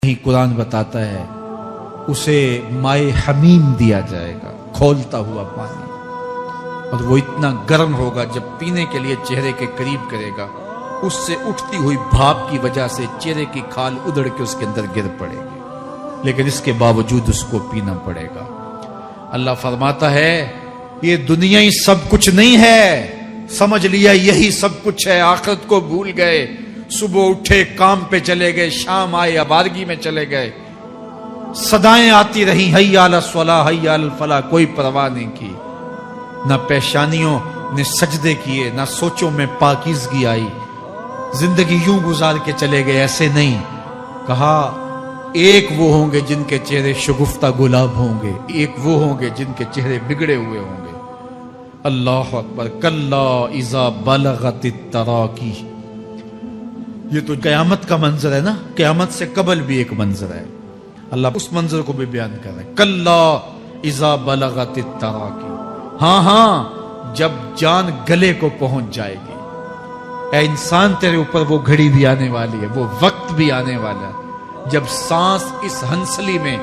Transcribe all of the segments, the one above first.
ہی قرآن بتاتا ہے اسے مائے حمیم دیا جائے گا، کھولتا ہوا پانی، اور وہ اتنا گرم ہوگا جب پینے کے لیے چہرے کے قریب کرے گا اس سے اٹھتی ہوئی بھاپ کی وجہ سے چہرے کی کھال ادڑ کے اس کے اندر گر پڑے گی، لیکن اس کے باوجود اس کو پینا پڑے گا۔ اللہ فرماتا ہے یہ دنیا ہی سب کچھ نہیں ہے، سمجھ لیا یہی سب کچھ ہے، آخرت کو بھول گئے، صبح اٹھے کام پہ چلے گئے، شام آئے آبادگی میں چلے گئے، صدائیں آتی رہیں حی علی الصلاح حی علی الفلاح، کوئی پرواہ نہیں کی، نہ پیشانیوں نے سجدے کیے، نہ سوچوں میں پاکیزگی آئی، زندگی یوں گزار کے چلے گئے۔ ایسے نہیں، کہا ایک وہ ہوں گے جن کے چہرے شگفتہ گلاب ہوں گے، ایک وہ ہوں گے جن کے چہرے بگڑے ہوئے ہوں گے۔ اللہ اکبر، کلا اذا بلغت التراقی، یہ تو قیامت کا منظر ہے نا، قیامت سے قبل بھی ایک منظر ہے، اللہ اس منظر کو بھی بیان کر رہا ہے، کلا اذا بلغت التراقی، ہاں ہاں جب جان گلے کو پہنچ جائے گی، اے انسان تیرے اوپر وہ گھڑی بھی آنے والی ہے، وہ وقت بھی آنے والا ہے جب سانس اس ہنسلی میں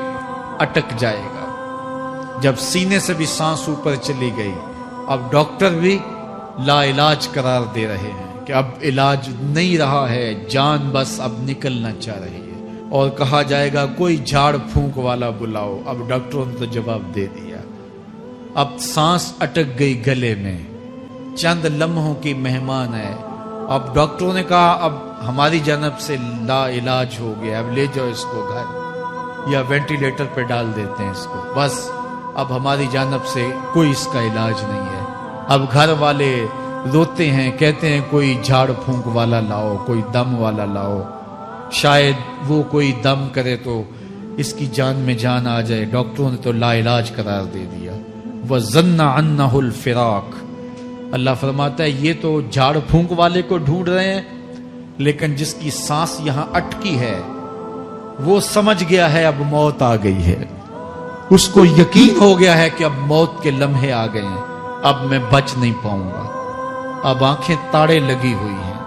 اٹک جائے گا، جب سینے سے بھی سانس اوپر چلی گئی، اب ڈاکٹر بھی لا علاج قرار دے رہے ہیں کہ اب علاج نہیں رہا ہے، جان بس اب نکلنا چاہ رہی ہے، اور کہا جائے گا کوئی جھاڑ پھونک والا بلاؤ، اب ڈاکٹروں نے تو جواب دے دیا، اب سانس اٹک گئی گلے میں، چند لمحوں کی مہمان ہے، اب ڈاکٹروں نے کہا اب ہماری جانب سے لا علاج ہو گیا، اب لے جاؤ اس کو گھر یا وینٹیلیٹر پہ ڈال دیتے ہیں اس کو، بس اب ہماری جانب سے کوئی اس کا علاج نہیں ہے۔ اب گھر والے روتے ہیں، کہتے ہیں کوئی جھاڑ پھونک والا لاؤ، کوئی دم والا لاؤ، شاید وہ کوئی دم کرے تو اس کی جان میں جان آ جائے، ڈاکٹروں نے تو لا علاج قرار دے دیا۔ وَظَنَّ عَنَّهُ الْفِرَاقُ، اللہ فرماتا ہے یہ تو جھاڑ پھونک والے کو ڈھونڈ رہے ہیں، لیکن جس کی سانس یہاں اٹکی ہے وہ سمجھ گیا ہے اب موت آ گئی ہے، اس کو یقین ہو گیا ہے کہ اب موت کے لمحے آ گئے ہیں، اب میں بچ نہیں پاؤں گا، اب آنکھیں تاڑے لگی ہوئی ہیں،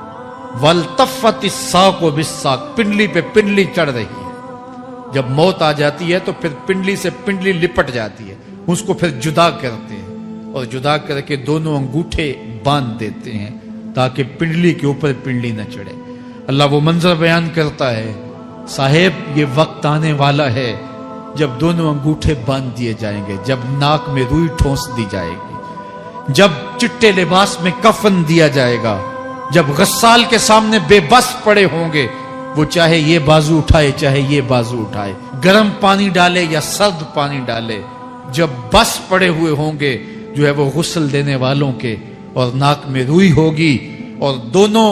وَالْتَفَّتِ السَّاقُ بِالسَّاقِ، پنڈلی پہ پنڈلی چڑھ رہی ہے، جب موت آ جاتی ہے تو پھر پنڈلی سے پنڈلی لپٹ جاتی ہے، اس کو پھر جدا کرتے ہیں اور جدا کر کے دونوں انگوٹھے باندھ دیتے ہیں تاکہ پنڈلی کے اوپر پنڈلی نہ چڑھے۔ اللہ وہ منظر بیان کرتا ہے صاحب یہ وقت آنے والا ہے جب دونوں انگوٹھے باندھ دیے جائیں گے، جب ناک میں روئی ٹھونس دی جائے گی، جب چٹے لباس میں کفن دیا جائے گا، جب غسال کے سامنے بے بس پڑے ہوں گے، وہ چاہے یہ بازو اٹھائے چاہے یہ بازو اٹھائے، گرم پانی ڈالے یا سرد پانی ڈالے، جب بس پڑے ہوئے ہوں گے جو ہے وہ غسل دینے والوں کے، اور ناک میں روئی ہوگی اور دونوں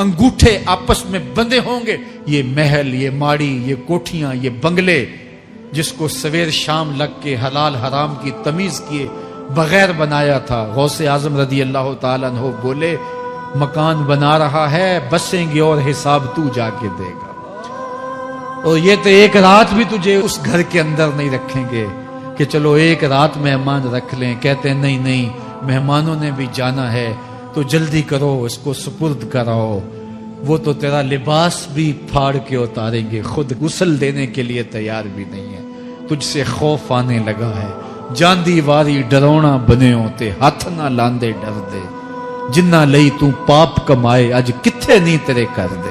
انگوٹھے آپس میں بندھے ہوں گے، یہ محل، یہ ماڑی، یہ کوٹھیاں، یہ بنگلے جس کو سویر شام لگ کے حلال حرام کی تمیز کیے بغیر بنایا تھا، غوث اعظم رضی اللہ تعالیٰ عنہ بولے مکان بنا رہا ہے بسیں گے اور حساب تو جا کے دے گا، اور یہ تو ایک رات بھی تجھے اس گھر کے اندر نہیں رکھیں گے کہ چلو ایک رات مہمان رکھ لیں، کہتے ہیں نہیں نہیں مہمانوں نے بھی جانا ہے تو جلدی کرو اس کو سپرد کراؤ، وہ تو تیرا لباس بھی پھاڑ کے اتاریں گے، خود غسل دینے کے لیے تیار بھی نہیں ہے، تجھ سے خوف آنے لگا ہے، جاندی واری ڈرونا بنے ہوتے ہاتھ نہ لاندے ڈر دے، جنہ لئی تو پاپ کمائے اج کتھے نہیں تیرے کر دے،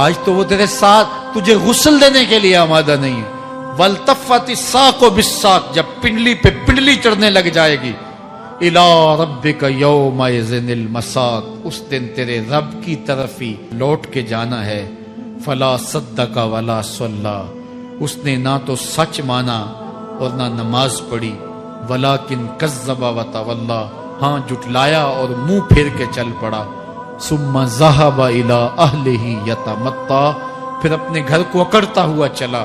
آج تو وہ تیرے ساتھ تجھے غسل دینے کے لیے آمادہ نہیں ہے۔ وَالْتَفَّتِ السَّاقُ بِالسَّاقِ، جب پنڈلی پہ پنڈلی چڑھنے لگ جائے گی، إِلَىٰ رَبِّكَ يَوْمَئِذٍ الْمَسَاقُ، اس دن تیرے رب کی طرف ہی لوٹ کے جانا ہے۔ فَلَا صَدَّقَ وَلَا صَلَّىٰ، اس نے نہ تو سچ مانا اور نہ نماز پڑھی، وَلَٰكِنْ كَذَّبَ وَتَوَلَّىٰ، ہاں جھٹلایا اور منہ پھیر کے چل پڑا۔ ثُمَّ ذَهَبَ إِلَىٰ أَهْلِهِ يَتَمَطَّىٰ، پھر اپنے گھر کو اکڑتا ہوا چلا۔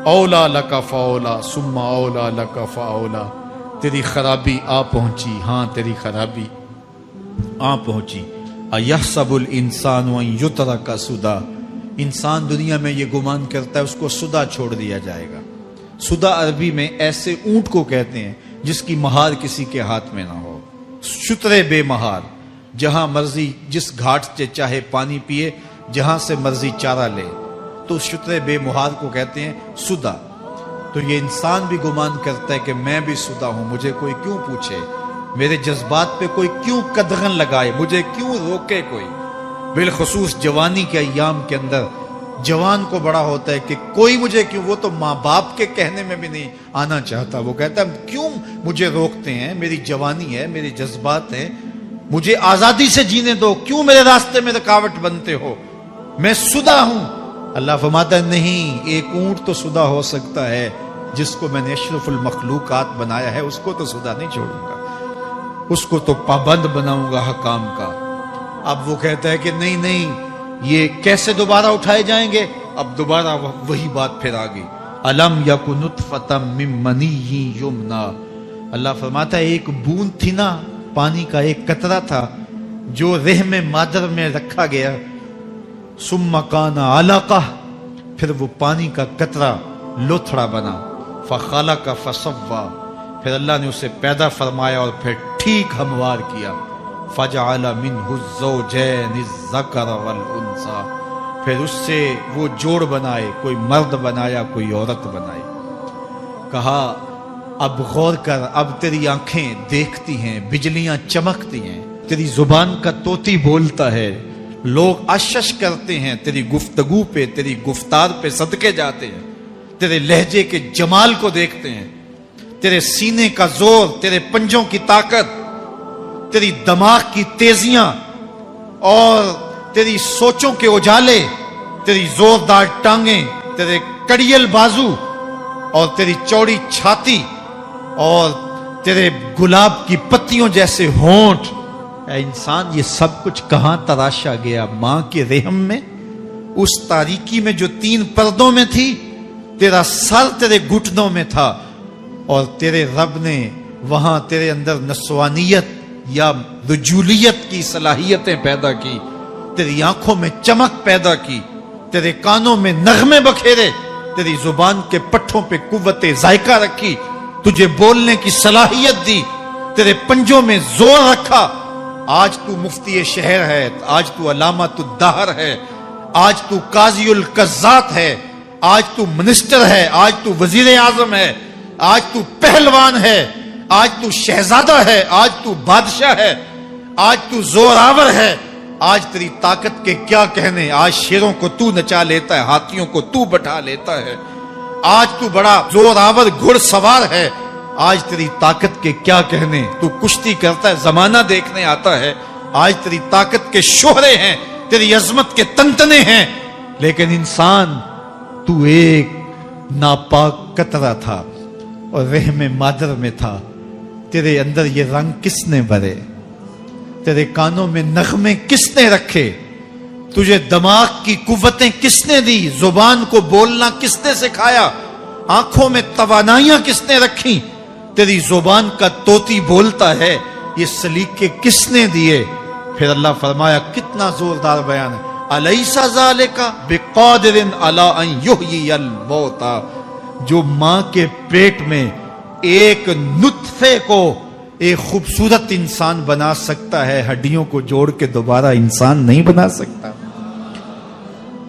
اولا لک فاولا ثم اولا لک فاولا، تیری خرابی آ پہنچی، ہاں تیری خرابی آ پہنچی۔ ایحسب الانسان ان یترک سدی، انسان دنیا میں یہ گمان کرتا ہے اس کو سدا چھوڑ دیا جائے گا۔ سدا عربی میں ایسے اونٹ کو کہتے ہیں جس کی مہار کسی کے ہاتھ میں نہ ہو، شترے بے مہار، جہاں مرضی جس گھاٹ سے چاہے پانی پیے، جہاں سے مرضی چارہ لے، تو شتر بے مہار کو کہتے ہیں سدا. تو یہ انسان بھی گمان کرتا ہے کہ میں بھی سدا ہوں, مجھے کوئی کیوں پوچھے, میرے جذبات پہ کوئی کیوں قدغن لگائے, مجھے کیوں روکے کوئی. بالخصوص جوانی کے ایام کے اندر جوان کو بڑا ہوتا ہے کہ کوئی مجھے کیوں, وہ تو ماں باپ کے کہنے میں بھی نہیں آنا چاہتا, وہ کہتا ہے کیوں مجھے روکتے ہیں, میری جوانی ہے, میرے جذبات ہیں, مجھے آزادی سے جینے دو, کیوں میرے راستے میں رکاوٹ بنتے ہو, میں سدا ہوں. اللہ فرماتا ہے نہیں, ایک اونٹ تو سدا ہو سکتا ہے جس کو میں نے اشرف المخلوقات بنایا ہے, اس کو تو سدا نہیں چھوڑوں گا, اس کو تو پابند بناؤں گا حکام کا. اب وہ کہتا ہے کہ نہیں نہیں, یہ کیسے دوبارہ اٹھائے جائیں گے. اب دوبارہ وہی بات پھر آ گئی, الم یک نطفۃ من منی یمنا. اللہ فرماتا ہے ایک بوند تھی نا, پانی کا ایک قطرہ تھا جو رحم مادر میں رکھا گیا, ثم کان علقہ, پھر وہ پانی کا قطرہ لوتھڑا بنا, فخلق فسوی, پھر اللہ نے اسے پیدا فرمایا اور پھر ٹھیک ہموار کیا, فجعل منہ الزوجین الذکر والانثی, پھر اس سے وہ جوڑ بنائے, کوئی مرد بنایا کوئی عورت بنائی. کہا اب غور کر, اب تیری آنکھیں دیکھتی ہیں, بجلیاں چمکتی ہیں, تیری زبان کا طوطی بولتا ہے, لوگ اشش کرتے ہیں تیری گفتگو پہ, تیری گفتار پہ صدقے جاتے ہیں, تیرے لہجے کے جمال کو دیکھتے ہیں, تیرے سینے کا زور, تیرے پنجوں کی طاقت, تیری دماغ کی تیزیاں اور تیری سوچوں کے اجالے, تیری زوردار ٹانگیں, تیرے کڑیل بازو اور تیری چوڑی چھاتی اور تیرے گلاب کی پتیوں جیسے ہونٹ. اے انسان, یہ سب کچھ کہاں تراشا گیا؟ ماں کے رحم میں, اس تاریکی میں جو 3 پردوں میں تھی. تیرا سر تیرے گھٹنوں میں تھا اور تیرے رب نے وہاں تیرے اندر نسوانیت یا رجولیت کی صلاحیتیں پیدا کی, تیری آنکھوں میں چمک پیدا کی, تیرے کانوں میں نغمے بکھیرے, تیری زبان کے پٹھوں پہ قوت ذائقہ رکھی, تجھے بولنے کی صلاحیت دی, تیرے پنجوں میں زور رکھا. آج تو مفتی شہر ہے, آج تو علامۃ الدہر ہے, آج تو قاضی القضات ہے, آج تو منسٹر ہے, آج تو وزیر اعظم ہے, آج تو پہلوان ہے, آج تو شہزادہ ہے, آج تو بادشاہ ہے, آج تو زوراور ہے, آج تیری طاقت کے کیا کہنے. آج شیروں کو تو نچا لیتا ہے, ہاتھیوں کو تو بٹھا لیتا ہے, آج تو بڑا زوراور گھڑ سوار ہے, آج تیری طاقت کے کیا کہنے. تو کشتی کرتا ہے, زمانہ دیکھنے آتا ہے, آج تیری طاقت کے شوہرے ہیں, تیری عظمت کے تنتنے ہیں. لیکن انسان, تو ایک ناپاک قطرہ تھا اور رحم مادر میں تھا. تیرے اندر یہ رنگ کس نے بھرے, تیرے کانوں میں نغمے کس نے رکھے, تجھے دماغ کی قوتیں کس نے دی, زبان کو بولنا کس نے سکھایا, آنکھوں میں توانائیاں کس نے رکھی, تیری زبان کا طوطی بولتا ہے, یہ سلیقے کس نے دیے. پھر اللہ فرمایا, کتنا زوردار بیان ہے, الیس ذالک بقادر علی ان یحیی الموتى. جو ماں کے پیٹ میں ایک نطفے کو ایک خوبصورت انسان بنا سکتا ہے, ہڈیوں کو جوڑ کے دوبارہ انسان نہیں بنا سکتا.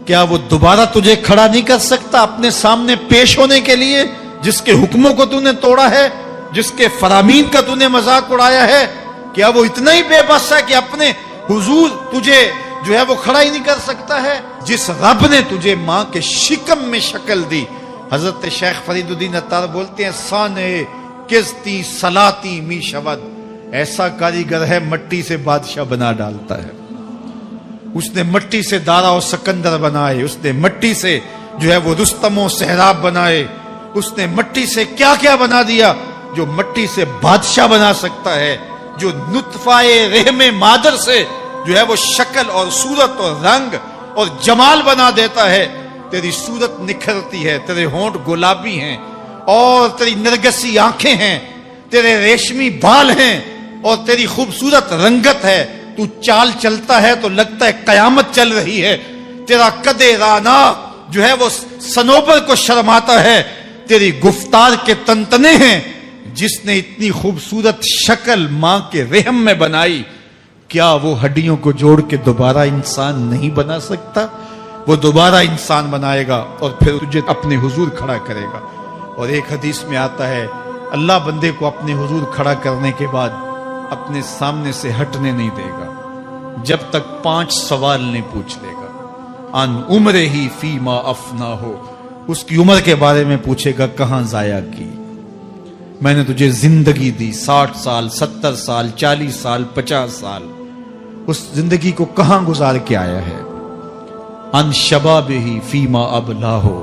کیا وہ دوبارہ تجھے کھڑا نہیں کر سکتا اپنے سامنے پیش ہونے کے لیے, جس کے حکموں کو تو نے توڑا ہے, جس کے فرامین کا تو نے مذاق اڑایا ہے؟ کیا وہ اتنا ہی بے بس ہے کہ اپنے حضور تجھے جو ہے وہ کھڑا ہی نہیں کر سکتا ہے؟ جس رب نے تجھے ماں کے شکم میں شکل دی. حضرت شیخ فرید الدین عطار بولتے ہیں, سانے کستی سلاتی می شود, ایسا کاریگر ہے مٹی سے بادشاہ بنا ڈالتا ہے. اس نے مٹی سے دارا و سکندر بنائے, اس نے مٹی سے جو ہے وہ رستم و سہراب بنائے, اس نے مٹی سے کیا کیا بنا دیا جو مٹی سے بادشاہ بنا سکتا ہے. جو نطفہ رحم مادر سے جو ہے وہ شکل اور صورت اور رنگ اور جمال بنا دیتا ہے. تیری صورت نکھرتی ہے, تیرے ہونٹ گلابی ہیں اور تیری نرگسی آنکھیں ہیں, تیرے ریشمی بال ہیں اور تیری خوبصورت رنگت ہے. تو چال چلتا ہے تو لگتا ہے قیامت چل رہی ہے. تیرا قد رانا جو ہے وہ سنوبر کو شرماتا ہے. تیری گفتار کے تنتنے ہیں. جس نے اتنی خوبصورت شکل ماں کے رحم میں بنائی, کیا وہ ہڈیوں کو جوڑ کے دوبارہ انسان نہیں بنا سکتا؟ وہ دوبارہ انسان بنائے گا اور پھر تجھے اپنے حضور کھڑا کرے گا۔ اور ایک حدیث میں آتا ہے اللہ بندے کو اپنے حضور کھڑا کرنے کے بعد اپنے سامنے سے ہٹنے نہیں دے گا جب تک 5 سوال نہیں پوچھ لے گا۔ ان عمرہ ہی فیما افنا ہو، اس کی عمر کے بارے میں پوچھے گا کہاں ضائع کی، میں نے تجھے زندگی دی 60 سال 70 سال 40 سال 50 سال، اس زندگی کو کہاں گزار کے آیا ہے۔ ان شباب ہی فیما ابلا ہو،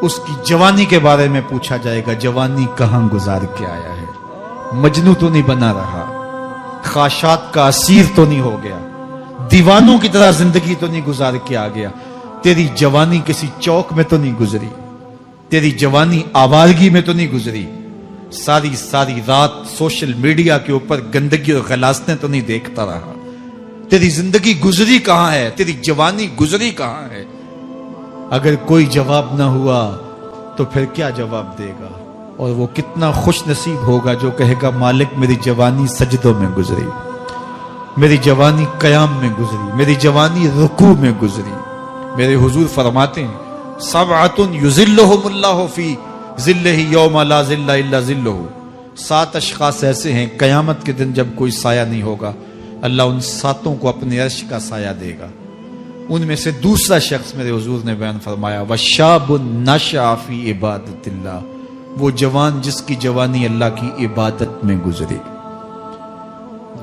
اس کی جوانی کے بارے میں پوچھا جائے گا جوانی کہاں گزار کے آیا ہے، مجنوں تو نہیں بنا رہا، خواہشات کا اسیر تو نہیں ہو گیا، دیوانوں کی طرح زندگی تو نہیں گزار کے آ گیا، تیری جوانی کسی چوک میں تو نہیں گزری، تیری جوانی آوارگی میں تو نہیں گزری، ساری رات سوشل میڈیا کے اوپر گندگی اور غلاستیں تو نہیں دیکھتا رہا، تیری زندگی گزری کہاں ہے، تیری جوانی گزری کہاں ہے۔ اگر کوئی جواب نہ ہوا تو پھر کیا جواب دے گا، اور وہ کتنا خوش نصیب ہوگا جو کہے گا مالک میری جوانی سجدوں میں گزری، میری جوانی قیام میں گزری، میری جوانی رکوع میں گزری۔ میرے حضور فرماتے ہیں 7 یظلہم اللہ فی ظلہ یوم لا ظل الا ظلہ، 7 اشخاص ایسے ہیں قیامت کے دن جب کوئی سایہ نہیں ہوگا اللہ ان 7 کو اپنے عرش کا سایہ دے گا۔ ان میں سے دوسرا شخص میرے حضور نے بیان فرمایا وشاب نشأ فی عبادت اللہ، وہ جوان جس کی جوانی اللہ کی عبادت میں گزری۔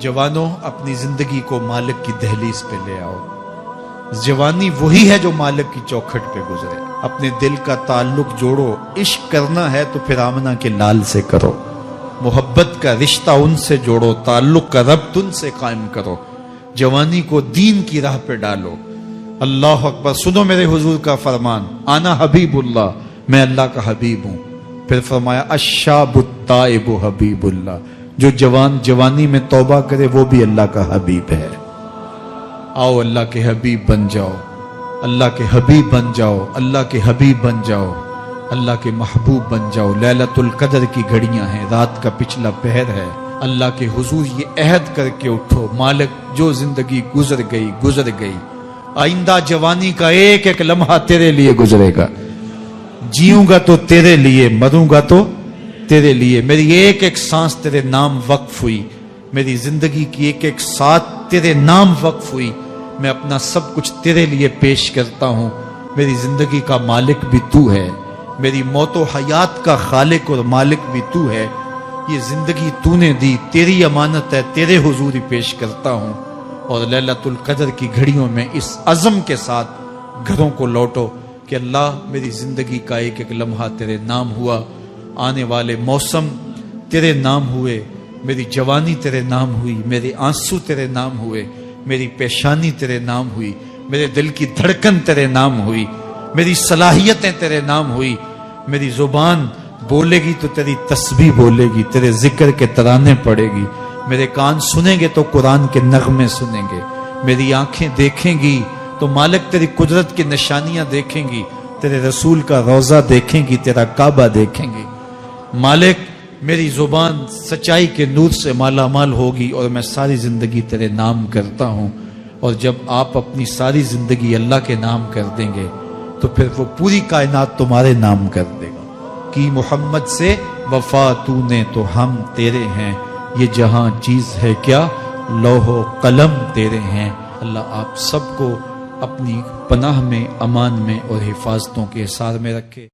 جوانوں اپنی زندگی کو مالک کی دہلیز پہ لے آؤ، جوانی وہی ہے جو مالک کی چوکھٹ پہ گزرے۔ اپنے دل کا تعلق جوڑو، عشق کرنا ہے تو پھر آمنہ کے لال سے کرو، محبت کا رشتہ ان سے جوڑو، تعلق کا ربط ان سے قائم کرو، جوانی کو دین کی راہ پہ ڈالو۔ اللہ اکبر، سنو میرے حضور کا فرمان، انا حبیب اللہ، میں اللہ کا حبیب ہوں۔ پھر فرمایا الشاب التائب حبیب اللہ، جو جوان جوانی میں توبہ کرے وہ بھی اللہ کا حبیب ہے۔ آؤ اللہ کے حبیب بن جاؤ، اللہ کے حبیب بن جاؤ، اللہ کے حبیب بن جاؤ، اللہ کے محبوب بن جاؤ۔ لیلۃ القدر کی گھڑیاں ہیں، رات کا پچھلا پہر ہے، اللہ کے حضور یہ عہد کر کے اٹھو مالک جو زندگی گزر گئی آئندہ جوانی کا ایک ایک لمحہ تیرے لیے گزرے گا، جیوں گا تو تیرے لیے، مروں گا تو تیرے لیے، میری ایک ایک سانس تیرے نام وقف ہوئی، میری زندگی کی ایک ایک ساتھ تیرے نام وقف ہوئی، میں اپنا سب کچھ تیرے لیے پیش کرتا ہوں۔ میری زندگی کا مالک بھی تو ہے، میری موت و حیات کا خالق اور مالک بھی تو ہے، یہ زندگی تو نے دی، تیری امانت ہے، تیرے حضور ہی پیش کرتا ہوں۔ اور لیلۃ القدر کی گھڑیوں میں اس عزم کے ساتھ گھروں کو لوٹو کہ اللہ میری زندگی کا ایک ایک لمحہ تیرے نام ہوا، آنے والے موسم تیرے نام ہوئے، میری جوانی تیرے نام ہوئی، میرے آنسو تیرے نام ہوئے، میری پیشانی تیرے نام ہوئی، میرے دل کی دھڑکن تیرے نام ہوئی، میری صلاحیتیں تیرے نام ہوئی، میری زبان بولے گی تو تیری تسبیح بولے گی، تیرے ذکر کے ترانے پڑے گی، میرے کان سنیں گے تو قرآن کے نغمے سنیں گے، میری آنکھیں دیکھیں گی تو مالک تیری قدرت کی نشانیاں دیکھیں گی، تیرے رسول کا روضہ دیکھیں گی، تیرا کعبہ دیکھیں گی۔ مالک میری زبان سچائی کے نور سے مالا مال ہوگی اور میں ساری زندگی تیرے نام کرتا ہوں۔ اور جب آپ اپنی ساری زندگی اللہ کے نام کر دیں گے تو پھر وہ پوری کائنات تمہارے نام کر دے گا۔ کی محمد سے وفا تو نے تو ہم تیرے ہیں، یہ جہاں چیز ہے کیا لوح و قلم تیرے ہیں۔ اللہ آپ سب کو اپنی پناہ میں، امان میں اور حفاظتوں کے حصار میں رکھے۔